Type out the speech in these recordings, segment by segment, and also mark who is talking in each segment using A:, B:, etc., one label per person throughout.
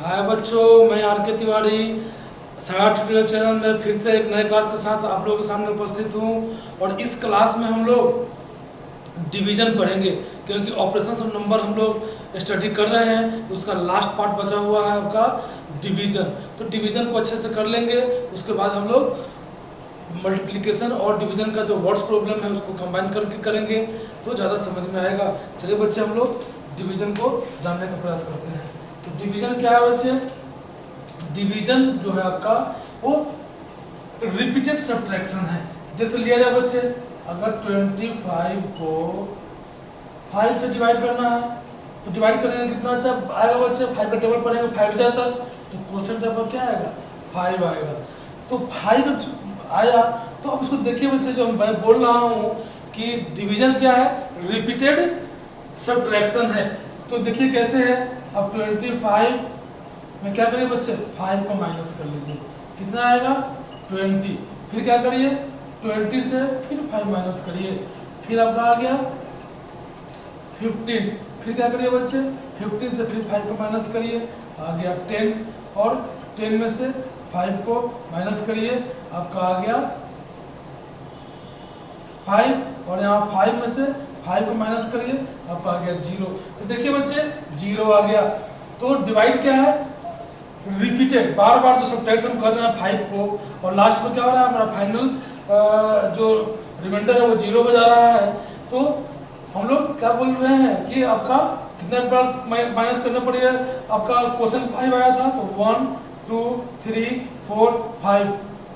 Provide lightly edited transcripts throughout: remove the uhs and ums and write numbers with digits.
A: हाय बच्चों, मैं आर के तिवारी सागर ट्यूटोरियल चैनल में फिर से एक नए क्लास के साथ आप लोगों के सामने उपस्थित हूँ। और इस क्लास में हम लोग डिवीजन पढ़ेंगे, क्योंकि ऑपरेशन ऑफ नंबर हम लोग स्टडी कर रहे हैं। तो उसका लास्ट पार्ट बचा हुआ है आपका डिवीजन। तो डिवीजन को अच्छे से कर लेंगे, उसके बाद हम लोग मल्टीप्लिकेशन और डिवीजन का जो वर्ड्स प्रॉब्लम है उसको कंबाइन करके करेंगे, तो ज़्यादा समझ में आएगा। चलिए बच्चे, हम लोग डिवीजन को जानने का प्रयास करते हैं। तो डिवीजन क्या है बच्चे? डिवीजन जो है आपका वो रिपीटेड सब्ट्रैक्शन है। जैसे लिया जाए बच्चे, अगर 25 को 5 से डिवाइड करना है तो डिवाइड करेंगे कितना अच्छा आएगा बच्चे? 5 का टेबल पढ़ेंगे 5 जाए तक, तो क्वोशिएंट आपका क्या आएगा? 5 आएगा। तो 5 आया, तो अब इसको देखिए बच्चे, जो मैं बोल रहा हूँ कि डिवीजन क्या है? रिपीटेड सब्ट्रैक्शन है। तो देखिए कैसे है। अब 25 में क्या करिए बच्चे? 5 को माइनस कर लीजिए, कितना आएगा? 20। फिर क्या करिए? 20 से फिर 5 माइनस करिए, फिर आपका आ गया 15। फिर क्या करिए बच्चे? 15 से फिर 5 को माइनस करिए, आ गया 10। और 10 में से 5 को माइनस करिए, आपका आ गया 5। और यहाँ 5 में से 5 को माइनस करिए, आपका आ गया 0। तो देखिए बच्चे, 0 आ गया। तो डिवाइड क्या है? रिपीटेड, बार बार जो सब्ट्रैक्ट हम कर रहे हैं 5 को, और लास्ट में क्या हो रहा है? हमारा फाइनल जो रिमाइंडर है वो 0 हो जा रहा है। तो हम लोग क्या बोल रहे हैं कि आपका कितने बार माइनस करना पड़ेगा? आपका क्वेश्चन 5 आया था, तो 1 2 3 4 5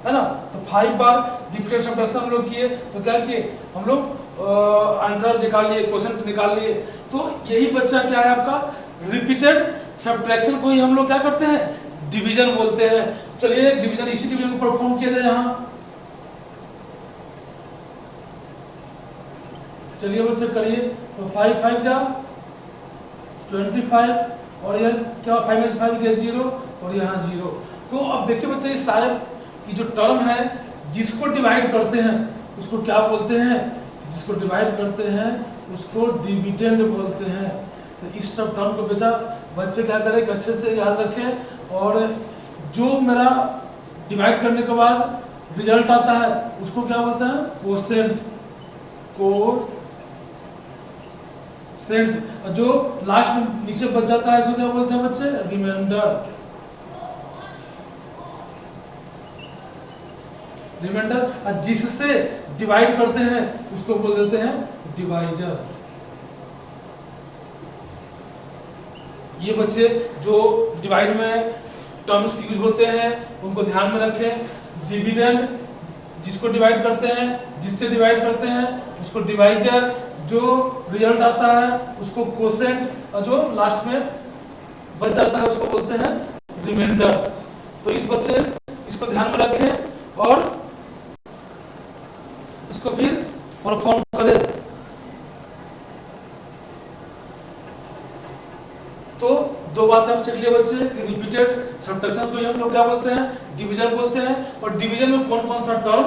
A: है ना। तो 5 बार रिपीटेड सब्ट्रैक्शन हम लोग किए, तो क्या किए हम लोग? आंसर निकाल लिए, क्वेश्चन निकाल लिए। तो यही बच्चा क्या है आपका? रिपीटेड सब्ट्रैक्शन को ही हम लोग क्या करते हैं? डिवीजन बोलते हैं। चलिए डिवीजन, इसी डिवीजन को परफॉर्म किया जाए यहाँ। चलिए बच्चे करिए। तो 5 5 जा 25, और यह क्या? 5 में से 5 गया 0, और यहाँ 0। तो अब देखिए बच्चे, ये सारे ये जो टर्म है जिसको डिवाइड करते हैं उसको क्या बोलते हैं? जिसको डिवाइड करते हैं उसको डिविडेंड बोलते हैं। तो इस सब टर्म को बच्चे क्या करें? अच्छे से याद रखें। और जो मेरा डिवाइड करने के बाद रिजल्ट आता है उसको क्या बोलते हैं? कोसेंट। कोसेंट। जो लास्ट में नीचे बच जाता है इसको क्या बोलते हैं बच्चे? रिमाइंडर। रिमाइंडर। जिससे डिवाइड करते हैं उसको बोल देते हैं डिवाइजर। ये बच्चे जो डिवाइड में टर्म्स यूज होते हैं उनको ध्यान में रखें। डिविडेंड जिसको डिवाइड करते हैं, जिससे डिवाइड करते हैं उसको डिवाइजर, जो रिजल्ट आता है उसको कोसेंट, और जो लास्ट में बच जाता है उसको बोलते हैं रिमाइंडर। तो इस बच्चे इसको ध्यान में रखें और इसको फिर परफॉर्म करें। तो दो बात हम सीख लिए बच्चे कि रिपीटेड सब्ट्रैक्शन को हम लोग क्या बोलते हैं? डिवीजन बोलते हैं। और डिवीजन में कौन कौन सा टर्म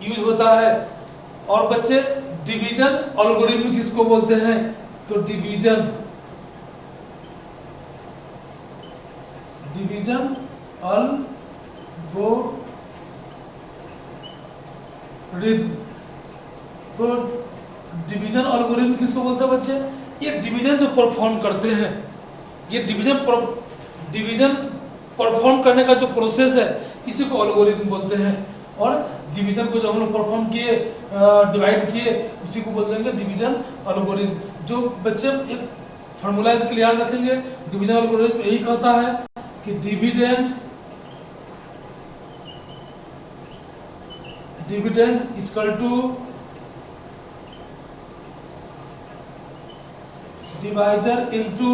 A: यूज होता है। और बच्चे डिवीजन एल्गोरिथम किसको बोलते हैं? तो डिवीजन एल्गोरिथम। तो डिवीजन एल्गोरिथम किसको बोलते हैं बच्चे? ये डिवीजन जो परफॉर्म करते हैं, ये डिवीजन परफॉर्म करने का जो प्रोसेस है इसी को एल्गोरिथम बोलते हैं। और डिवीजन को जो हम लोग परफॉर्म किए, डिवाइड किए, उसी को बोल देंगे डिवीजन एल्गोरिथम। जो बच्चे एक फार्मूला इसके लिए याद रखेंगे, डिवीजन एल्गोरिथम यही कहता है कि dividend equal to divisor into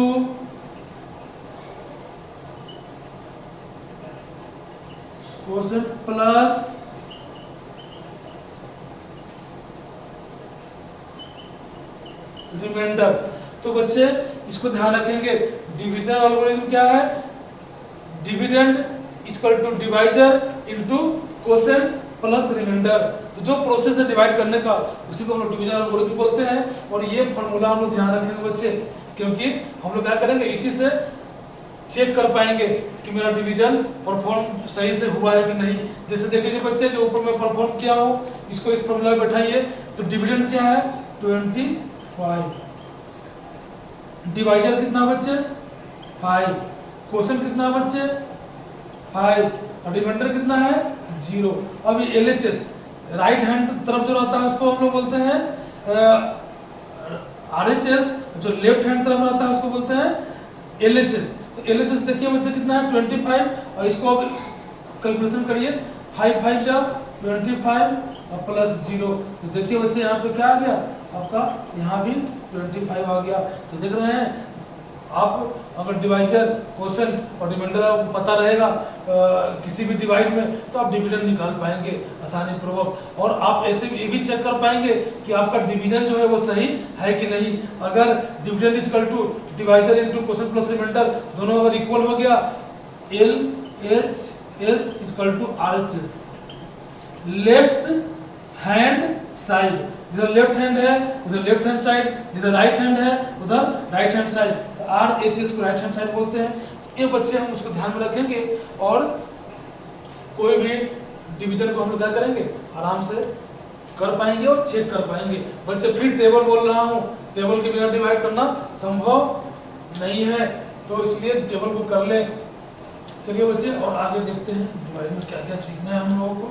A: quotient plus remainder. तो बच्चे इसको ध्यान रखेंगे, डिवीजन एल्गोरिथम क्या है? Dividend equal to divisor into quotient plus remainder. तो जो प्रोसेस है डिवाइड करने का उसी को हम लोग डिवीजन एल्गोरिथम बोलते हैं। और ये फॉर्मूला हम लोग ध्यान रखेंगे बच्चे, क्योंकि हम लोग क्या करेंगे, इसी से चेक कर पाएंगे कि मेरा डिवीजन परफॉर्म सही से हुआ है कि नहीं। जैसे देख लीजिए बच्चे, जो ऊपर में परफॉर्म किया हो इसको इस फॉर्मूला में बैठाइए। तो डिविडेंड क्या है 25, डिवाइजर कितना बच्चे 5, क्वोशेंट कितना बच्चे 5 और रिमाइंडर कितना है 0। अब ये LHS राइट हैंड तरफ जो रहता है उसको हम लोग बोलते हैं RHS, जो लेफ्ट हैंड तरफ रहता है उसको बोलते हैं LHS। तो LHS देखिए बच्चे कितना है 25 और इसको अब कैलकुलेशन करिए 5 5 जा 25 और प्लस 0। तो देखिए बच्चे यहाँ पे क्या आ गया आपका, यहाँ भी 25 आ गया। तो देख रहे हैं आप, अगर डिवाइजर क्वोशेंट और रिमाइंडर आपको पता रहेगा किसी भी डिवाइड में, तो आप डिविडेंड निकाल पाएंगे आसानी पूर्वक। और आप ऐसे ये भी चेक कर पाएंगे कि आपका डिवीजन जो है वो सही है कि नहीं। अगर dividend is equal to divisor into quotient plus remainder दोनों अगर इक्वल हो गया, LHS is equal to RHS, left hand side, जिधर लेफ्ट हैंड है उधर लेफ्ट हैंड साइड, जिधर राइट हैंड है उधर राइट हैंड साइड। RHS को राइट हैंड साइड बोलते हैं। ये बच्चे हम उसको ध्यान में रखेंगे और कोई भी डिवीजन को हम लोग क्या करेंगे आराम से कर पाएंगे और चेक कर पाएंगे। बच्चे फिर टेबल बोल रहा हूँ, टेबल के बिना डिवाइड करना संभव नहीं है, तो इसलिए टेबल को कर लें। चलिए बच्चे और आगे देखते हैं डिवाइड में क्या क्या सीखना है हम लोगों को।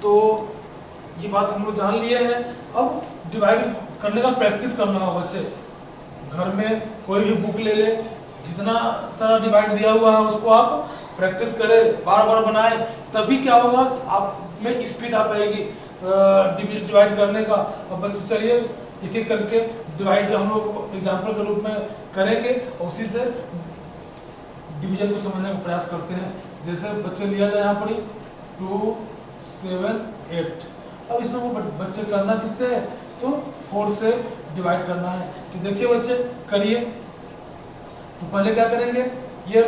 A: तो ये बात हम लोग जान लिए हैं। अब डिवाइड करने का प्रैक्टिस करना होगा बच्चे। घर में कोई भी बुक ले ले, जितना सारा डिवाइड दिया हुआ है उसको आप प्रैक्टिस करें, बार बार बनाएं, तभी क्या होगा आप में स्पीड आ पाएगी डिवाइड करने का। अब बच्चे चलिए एक एक करके डिवाइड हम लोग एग्जाम्पल के रूप में करेंगे और उसी से डिवीजन को समझने का प्रयास करते हैं। जैसे बच्चे लिया जाए यहाँ पर 2 7 8। अब इसमें वो बच्चे करना किससे है, तो 4 से डिवाइड करना है। तो देखिए बच्चे करिए। तो पहले क्या करेंगे, ये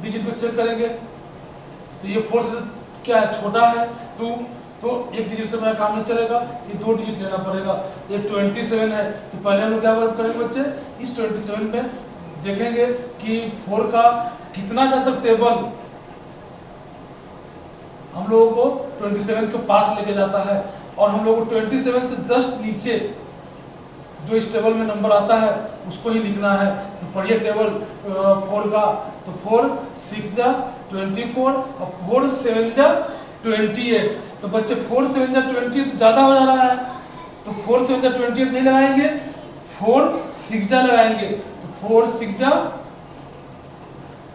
A: डिजिट को चेक करेंगे। तो ये 4 से क्या है छोटा है 2, तो एक डिजिट से मेरा काम नहीं चलेगा, ये 2 डिजिट लेना पड़ेगा। ये 27 है, तो पहले हम लोग क्या करेंगे बच्चे, इस 27 में देखेंगे कि 4 का कितना ज़्यादा टेबल हम लोगों को 27 के पास लेके जाता है, और हम लोगों को 27 से जस्ट नीचे जो इस टेबल में नंबर आता है उसको ही लिखना है। तो पढ़िए टेबल 4 का। तो 4 6 जा 24 और 4 7 जा 28। तो बच्चे 4 7 जा 28 तो ज़्यादा हो जा रहा है, तो 4 7 जा 28 नहीं लगाएंगे, 4 6 जा लगाएंगे। तो 4 6 जा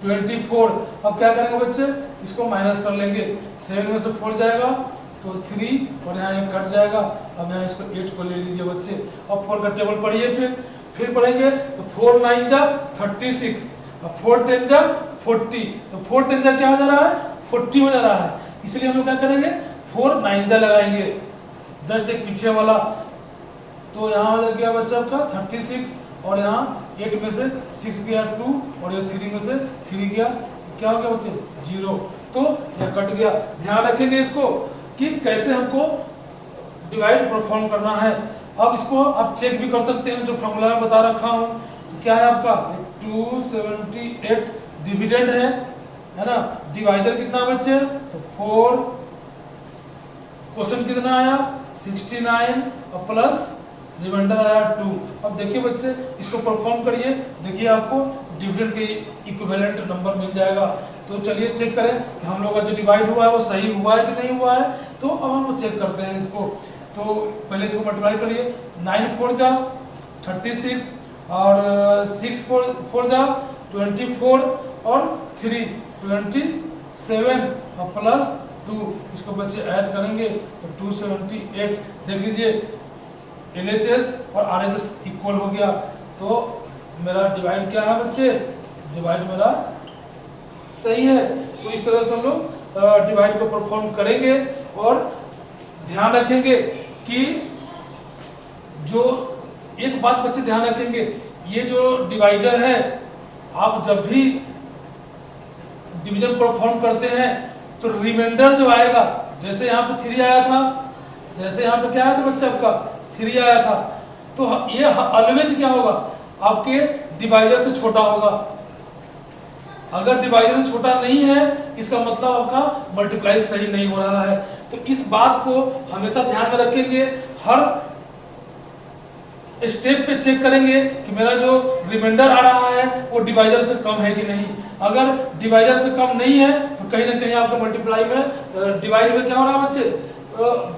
A: 24। अब क्या करेंगे बच्चे, इसको माइनस कर लेंगे। 7 में से 4 जाएगा तो 3 और यहाँ 1 कट जाएगा। अब यहाँ इसको 8 को ले लीजिए बच्चे। अब 4 का टेबल पढ़िए, फिर पढ़ेंगे। तो 4 9 जा 36 और 4 10 जा 40। तो 4 10 जा क्या हो जा रहा है 40 हो जा रहा है, इसलिए हम लोग क्या करेंगे 4 9 जा लगाएंगे, जस्ट एक पीछे वाला। तो यहाँ हो गया बच्चा आपका 36 और यहाँ 8 में से 6 गया 2 और ये 3 में से 3 गया, क्या हो गया बच्चे 0। तो यह कट गया। ध्यान रखेंगे इसको कि कैसे हमको डिवाइड परफॉर्म करना है। अब इसको आप चेक भी कर सकते हैं, जो फॉर्मूला में बता रखा हूँ। तो क्या है आपका 278 डिविडेंड है ना। डिवाइजर कितना बच्चे, तो 4, क्वोशेंट कितना आया 69 और प्लस रिमाइंडर आया 2। अब देखिए बच्चे इसको परफॉर्म करिए, देखिए आपको डिविडेंड के इक्विवेलेंट नंबर मिल जाएगा। तो चलिए चेक करें कि हम लोग का जो डिवाइड हुआ है वो सही हुआ है कि नहीं हुआ है। तो अब हम लोग चेक करते हैं इसको। तो पहले इसको मल्टीप्लाई करिए, 9 4 जा 36 और 6 4 जा 24 और 3 27 और प्लस 2। इसको बच्चे ऐड करेंगे तो 278। देख लीजिए LHS और RHS इक्वल हो गया। तो मेरा डिवाइड क्या है बच्चे, डिवाइड मेरा सही है। तो इस तरह से हम लोग डिवाइड को परफॉर्म करेंगे और ध्यान रखेंगे कि जो एक बात बच्चे ध्यान रखेंगे, ये जो डिवाइजर है आप जब भी डिवीजन परफॉर्म करते हैं तो रिमाइंडर जो आएगा, जैसे यहाँ पे 3 आया था, जैसे यहाँ पे क्या आया था बच्चे आपका 3 आया था, तो ये ऑलवेज क्या होगा आपके डिवाइजर से छोटा होगा। अगर डिवाइजर से छोटा नहीं है इसका मतलब आपका मल्टीप्लाई सही नहीं हो रहा है। तो इस बात को हमेशा ध्यान में रखेंगे, हर स्टेप पे चेक करेंगे कि मेरा जो रिमाइंडर आ रहा है वो डिवाइजर से कम है कि नहीं। अगर डिवाइजर से कम नहीं है तो कहीं ना कहीं आपका मल्टीप्लाई में डिवाइड में क्या हो रहा है बच्चे,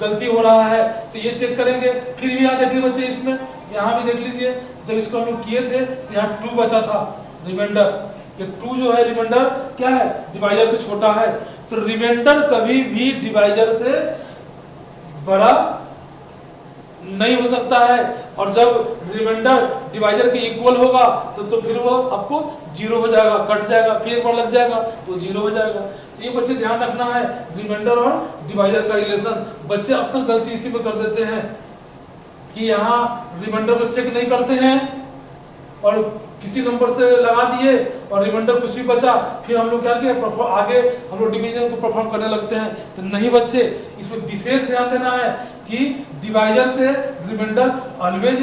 A: गलती हो रहा है। तो ये चेक करेंगे। फिर भी यहाँ देखिए बच्चे, इसमें यहाँ भी देख लीजिए, जब इसको हम लोग किए थे तो यहाँ 2 बचा था रिमाइंडर। ये 2 जो है रिमाइंडर क्या है, डिवाइजर से छोटा है। तो रिमाइंडर कभी भी डिवाइजर से बड़ा नहीं हो सकता है। और जब रिमाइंडर डिवाइजर के इक्वल होगा तो फिर वो आपको 0 हो जाएगा, कट जाएगा, फिर एक बार लग जाएगा तो 0 हो जाएगा। तो ये बच्चे ध्यान रखना है, रिमाइंडर और डिवाइजर का रिलेशन। बच्चे अक्सर गलती इसी में कर देते हैं कि यहाँ रिमाइंडर को चेक नहीं करते हैं और किसी नंबर से लगा दिए और रिमाइंडर कुछ भी बचा, फिर हम लोग क्या किए, आगे हम लोग डिवीजन को परफॉर्म करने लगते हैं। तो नहीं बच्चे, इसमें विशेष ध्यान देना है कि डिवाइजर से रिमाइंडर ऑलवेज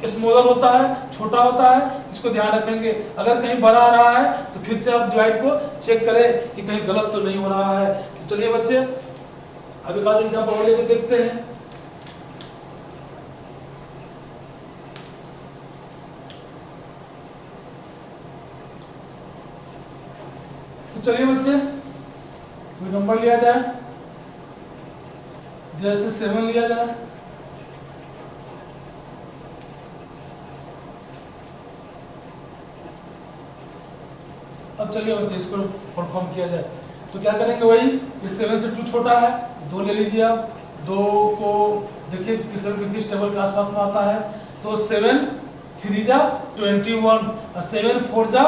A: स्मॉलर होता है, छोटा होता है, इसको ध्यान रखेंगे। अगर कहीं बड़ा आ रहा है तो फिर से आप डिवाइड को चेक करें कि कहीं गलत तो नहीं हो रहा है। तो चलिए बच्चे, अभी का एग्जाम्पल और लेके देखते हैं। तो चलिए बच्चे, कोई नंबर लिया जाए, जैसे 7 लिया जाए। अब चलिए बच्चे इसको परफॉर्म किया जाए। तो क्या करेंगे, वही ये 7 से 2 छोटा है, 2 ले लीजिए आप। 2 को देखिए किस टेबल के आसपास में आता है। तो 7 3 जा 21 और 7 4 जा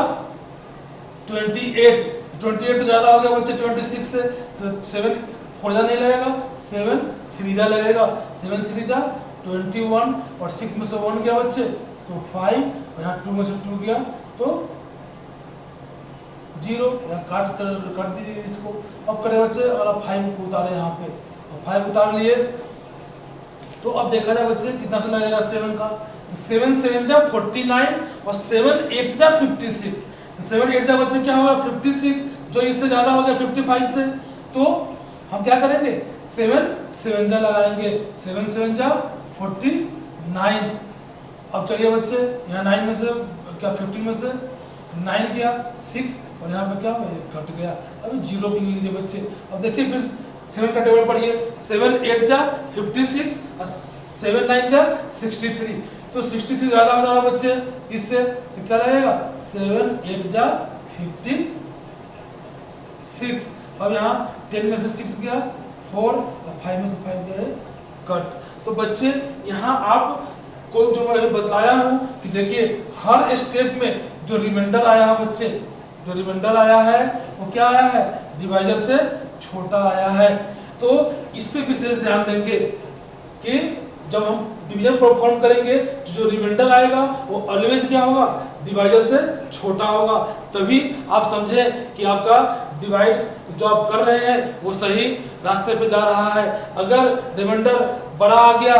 A: 28। 28 तो ज़्यादा हो गया बच्चे 26 से, तो 7 4 जा नहीं लगेगा, 7 3 जा लगेगा। 7 3 जा 21 और 6 में से 1 गया बच्चे तो 5 और यहाँ 2 में से 2 गया तो 0। काट दीजिए इसको। अब करें बच्चे, और 5 को उतारे यहाँ पे, 5 उतार लिए। तो अब देखा जाए बच्चे कितना से लगेगा 7 का। तो 7 7 जा 49 और 7 8 जा 56। तो 7 8 जा बच्चे क्या होगा 56, जो इससे ज़्यादा हो गया 55 से। तो हम क्या करेंगे, 7 7 जा लगाएंगे, 7 7 जा 49। अब चलिए बच्चे, यहाँ 9 में से क्या 15 में से 9 गया 6 और यहाँ पे क्या कट गया। अभी 0 पे लीजिए बच्चे। अब देखिए फिर 7 का टेबल पढ़िए, 7 8 जा 56 और 7 9 जा 63। तो 63 ज़्यादा हो रहा बच्चे इससे, तो क्या लगेगा 7 8 जा 56। अब यहाँ 10 में से 6 गया 4 और 5 में से 5 गया कट। तो बच्चे यहाँ आप को जो मैं बताया हूँ कि देखिए हर स्टेप में जो रिमाइंडर आया है बच्चे, जो रिमाइंडर आया है वो क्या आया है, डिवाइजर से छोटा आया है। तो इस पे विशेष ध्यान देंगे कि जब हम डिवीजन परफॉर्म करेंगे तो जो रिमाइंडर आएगा वो ऑलवेज क्या होगा, डिवाइजर से छोटा होगा। तभी आप समझें कि आपका डिवाइड जो आप कर रहे हैं वो सही रास्ते पे जा रहा है। अगर रिमाइंडर बड़ा आ गया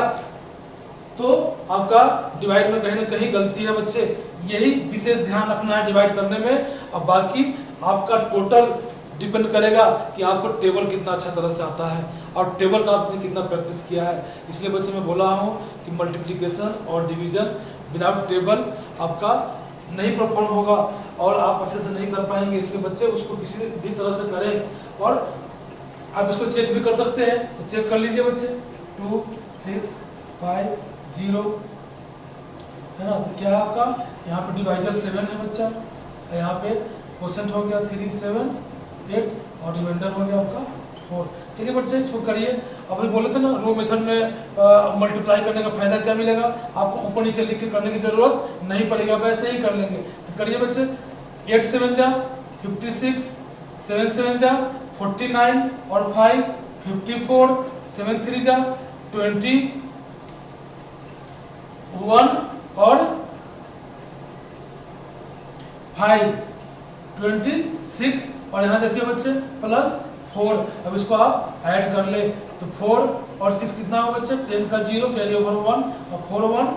A: तो आपका डिवाइड में कहीं ना कहीं गलती है बच्चे। यही विशेष ध्यान रखना है डिवाइड करने में। और बाकी आपका टोटल डिपेंड करेगा कि आपको टेबल कितना अच्छा तरह से आता है और टेबल का आपने कितना प्रैक्टिस किया है। इसलिए बच्चे मैं बोला हूँ कि मल्टीप्लिकेशन और डिवीजन विदाउट टेबल आपका नहीं परफॉर्म होगा और आप अच्छे से नहीं कर पाएंगे। इसलिए बच्चे उसको किसी भी तरह से करें और आप इसको चेक भी कर सकते हैं। तो चेक कर लीजिए बच्चे, 2 6 5 0 है ना। तो क्या है आपका, यहाँ पे डिवाइजर 7 है बच्चा, यहाँ पे क्वोशेंट हो गया 3 7 8 और रिमाइंडर हो गया आपका 4। चलिए बच्चे इसको करिए। अब अभी बोले थे ना रो मेथड में मल्टीप्लाई करने का फायदा क्या मिलेगा, आपको ऊपर नीचे लिख के करने की जरूरत नहीं पड़ेगा, वैसे ही कर लेंगे। तो करिए बच्चे, 8 7 जा 56, 7 7 जा 49 और 5 54, 7 3 जा 21 और 5 26 और यहाँ देखिए बच्चे प्लस 4। अब इसको आप ऐड कर ले तो 4 और 6 कितना होगा बच्चे, 10 का 0 कैरी ओवर 1 और 4 1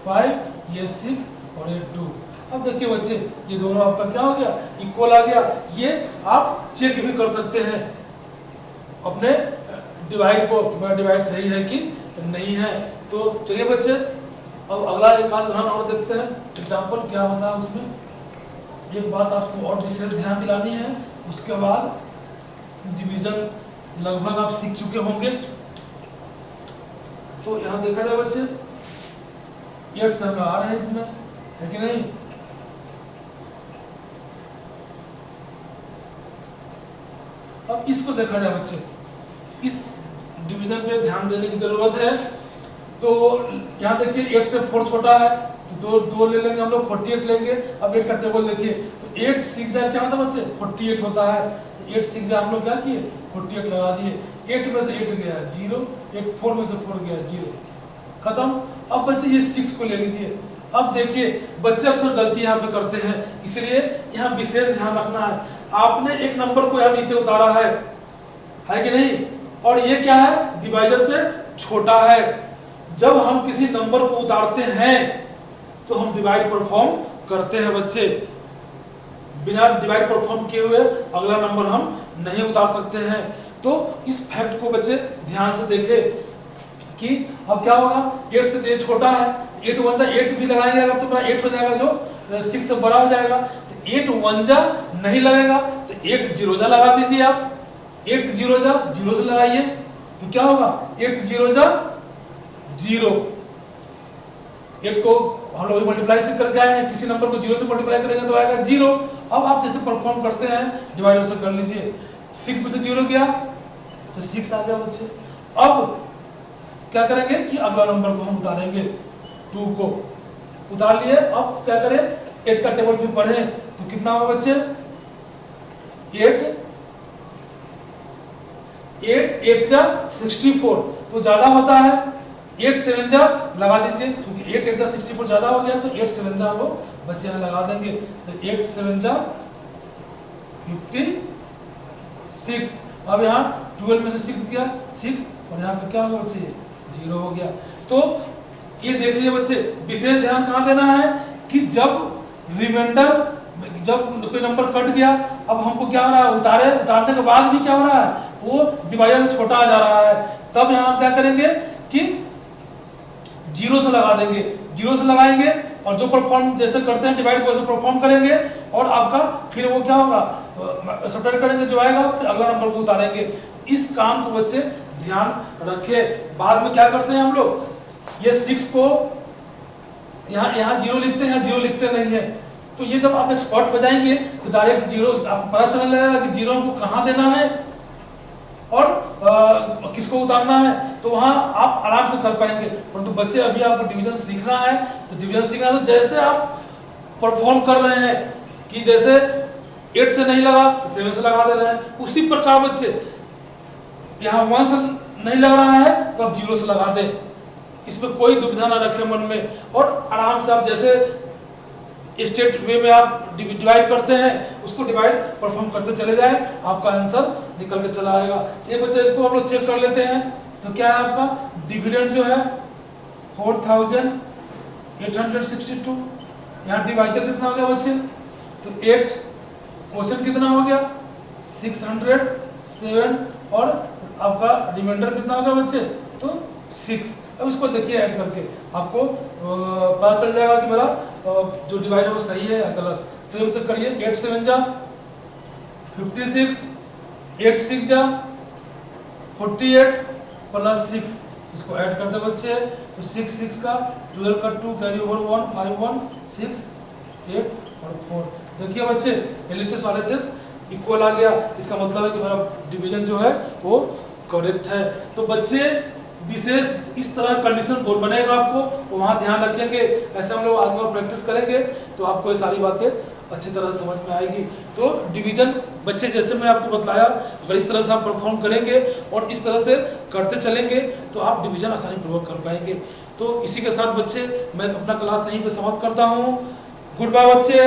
A: 5 ये 6 और ये 2। अब देखिए बच्चे, ये दोनों आपका क्या हो गया, इक्वल आ गया। ये आप चेक भी कर सकते हैं अपने डिवाइड को, मेरा डिवाइड सही है कि नहीं है। तो चलिए बच्चे, अब अगला एक आध उदाहरण और देखते हैं, एग्जाम्पल क्या होता है उसमें। एक बात आपको और विशेष ध्यान दिलानी है, उसके बाद डिवीजन लगभग आप सीख चुके होंगे। तो यहाँ देखा जाए बच्चे, 8 से हमें आ रहे हैं इसमें, है कि नहीं। अब इसको देखा जाए बच्चे, इस डिवीजन पे ध्यान देने की जरूरत है। तो यहाँ देखिए 8 से 4 छोटा है, तो दो ले लेंगे हम लोग, 48 लेंगे। अब 8 का टेबल देखिए, तो 8 6 जा क्या होता है बच्चे, 48 होता है। तो 8 6 जा हम लोग क्या किए, 48 लगा दिए। 8 में से 8 गया 0, 8 4 में से 4 गया 0, खत्म। अब बच्चे ये 6 को ले लीजिए। अब देखिए बच्चे अक्सर गलती यहाँ पे करते हैं, इसलिए यहाँ विशेष ध्यान रखना है। आपने एक नंबर को यहाँ नीचे उतारा है कि नहीं, और ये क्या है, डिवाइजर से छोटा है। जब हम किसी नंबर को उतारते हैं तो हम डिवाइड परफॉर्म करते हैं बच्चे। बिना डिवाइड परफॉर्म किए हुए अगला नंबर हम नहीं उतार सकते हैं। तो इस फैक्ट को बच्चे ध्यान से देखें कि अब क्या होगा, 8 से ये छोटा है, 8 1 जा 8 भी लगाएंगे अगर तो मेरा 8 हो जाएगा, जो 6 से बड़ा हो जाएगा। तो 8 1 जा नहीं लगेगा, तो 8 0 जा लगा दीजिए आप। 8 0 जा 0 से लगाइए, तो क्या होगा, 8 0 जा 0। 8 को हम लोग मल्टीप्लाई से करके आए हैं, किसी नंबर को 0 से मल्टीप्लाई करेंगे तो आएगा 0। अब आप जैसे परफॉर्म करते हैं डिवाइड से कर लीजिए। 6 में से 0 गया तो 6 आ गया बच्चे। अब क्या करेंगे कि अगला नंबर को हम उतारेंगे, 2 को उतार लिए। अब क्या करें, 8 का टेबल भी पढ़ें तो कितना होगा बच्चे, 8 8 जा 64, तो ज्यादा होता है। 8 7 जा लगा दीजिए, क्योंकि 8 8 जा 64 ज्यादा हो गया, तो 8 7 जा हम लोग बच्चे यहाँ लगा देंगे। तो 8 7 जा 56। अब यहाँ 12 में से 6 गया 6, और यहाँ पे क्या होगा बच्चे, ये 0 हो गया। तो ये देख लीजिए बच्चे, विशेष ध्यान कहाँ देना है कि जब रिमाइंडर, जब कोई नंबर कट गया, अब हमको क्या हो रहा है, उतारने के बाद भी क्या हो रहा है, वो डिवाइजर से छोटा आ जा रहा है। तब यहाँ क्या करेंगे कि 0 से लगा देंगे। 0 से लगाएंगे और जो परफॉर्म जैसे करते हैं डिवाइड को वैसे परफॉर्म करेंगे, और आपका फिर वो क्या होगा, सब्ट्रैक्ट करेंगे जो आएगा, फिर अगला नंबर को उतारेंगे। इस काम को बच्चे ध्यान रखें। बाद में क्या करते हैं हम लोग, ये 6 को यहाँ 0 लिखते हैं, यहाँ 0 लिखते नहीं है। तो ये जब आप एक्सपर्ट हो जाएंगे तो डायरेक्ट 0 आपको पता चलने लगेगा कि 0 को कहाँ देना है और किसको उतारना है, तो वहाँ आप आराम से कर पाएंगे। परंतु बच्चे अभी आपको डिवीजन सीखना है, तो डिवीजन सीखना है तो जैसे आप परफॉर्म कर रहे हैं कि जैसे 8 से नहीं लगा तो 7 से लगा दे रहे हैं, उसी प्रकार बच्चे यहाँ 1 से नहीं लग रहा है तो आप 0 से लगा दें। इसमें कोई दुविधा ना रखें मन में, और आराम से आप जैसे स्टेट वे में आप डिवाइड करते हैं उसको डिवाइड परफॉर्म करते चले जाएं, आपका आंसर निकल के चला आएगा। ये बच्चे इसको हम लोग चेक कर लेते हैं। तो क्या है आपका डिविडेंड जो है 4862, यहाँ डिवाइडर कितना हो गया बच्चे, तो 8, क्वेश्चन कितना हो गया 607, और आपका रिमाइंडर कितना होगा बच्चे, तो 6। अब इसको देखिए ऐड करके आपको पता चल जाएगा कि मेरा जो डिवाइड है वो सही है या गलत। चलिए बच्चे करिए, 8 7 जा 56, 8 6 जा 48 प्लस 6, इसको ऐड कर दे बच्चे, तो 6 6 का 12 का 2 कैरी ओवर 1 5 1 6 8 और 4। देखिए बच्चे LHS और RHS इक्वल आ गया, इसका मतलब है कि मेरा डिवीजन जो है वो करेक्ट है। तो बच्चे विशेष इस तरह कंडीशन बोल बनेगा आपको, वहाँ ध्यान रखेंगे, ऐसे हम लोग आगे और प्रैक्टिस करेंगे तो आपको ये सारी बातें अच्छी तरह से समझ में आएगी। तो डिवीजन बच्चे जैसे मैं आपको बताया, अगर इस तरह से आप परफॉर्म करेंगे और इस तरह से करते चलेंगे तो आप डिवीजन आसानी पूर्वक कर पाएंगे। तो इसी के साथ बच्चे मैं अपना क्लास यहीं पे समाप्त करता हूँ। गुड बाय बच्चे।